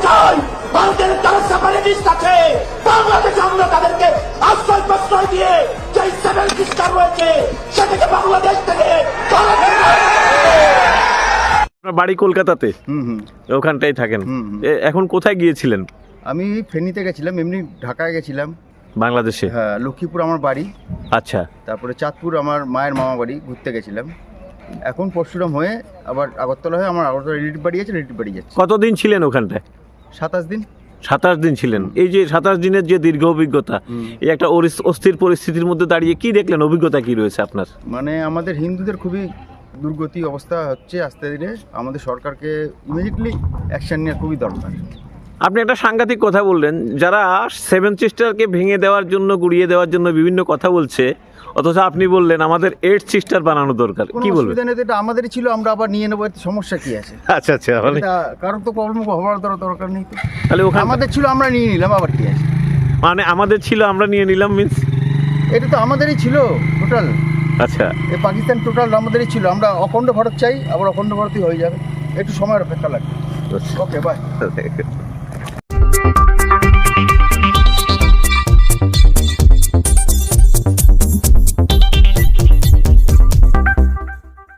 চাই ভারতের যারা সেপারেটিস্ট আছে বাংলাদেশে আমরা তাদেরকে আশ্রয় প্রশ্রয় দিয়ে যে সেভেন সিস্টার রয়েছে সেটাকে বাংলাদেশ থেকে আপনার বাড়ি কলকাতাতে, ওখানটাই থাকেন। এখন কোথায় গিয়েছিলেন? আমি ফেনীতে গেছিলাম, এমনি ঢাকায় গেছিলাম, বাংলাদেশে। হ্যাঁ, লক্ষ্মীপুর আমার বাড়ি, আচ্ছা, তারপরে চাঁদপুর আমার মায়ের মামা বাড়ি, ঘুরতে গেছিলাম। এখন পরশুরাম হয়ে আবার আগরতলা হয়ে আমার আগরতলা রিলেটিভ বাড়ি আছে, রিলেটিভ বাড়ি যাচ্ছে। কতদিন ছিলেন ওখানটায়? 27 দিন। 27 দিন ছিলেন। এই যে 27 দিনের যে দীর্ঘ অভিজ্ঞতা, এই একটা অস্থির পরিস্থিতির মধ্যে দাঁড়িয়ে কি দেখলেন? অভিজ্ঞতা কি রয়েছে আপনার? মানে আমাদের হিন্দুদের খুবই দুর্গতি অবস্থা হচ্ছে আস্তে ধীরে, আমাদের সরকারকে ইমিডিয়েটলি অ্যাকশন নেওয়া খুবই দরকার। আপনি একটা সাংঘাতিক কথা বললেন, যারা সেভেন সিস্টারকে ভেঙে দেওয়ার জন্য, গুড়িয়ে দেওয়ার জন্য বিভিন্ন কথা বলছে, অথচ আপনি বললেন আমাদের 8 সিস্টার বানানো দরকার। কি বলবেন? অসুবিধা নেই, এটা আমাদেরই ছিল, আমরা আবার নিয়ে নেবো, এতে সমস্যা কি আছে? আচ্ছা আচ্ছা, মানে কারণ তো প্রবলেম হওয়ার দরকার নেই তো। তাহলে ওখানে আমাদের ছিল, আমরা নিয়ে নিলাম, আবার কি আছে? মানে আমাদের ছিল, আমরা নিয়ে নিলাম মিন্স? এটা তো আমাদেরই ছিল টোটাল। আচ্ছা, এই পাকিস্তান টোটাল আমাদেরই ছিল। আমরা অখণ্ড ভারত চাই, আবার অখণ্ড ভারতই হয়ে যাবে, একটু সময়ের অপেক্ষা লাগবে। ওকে, বাই।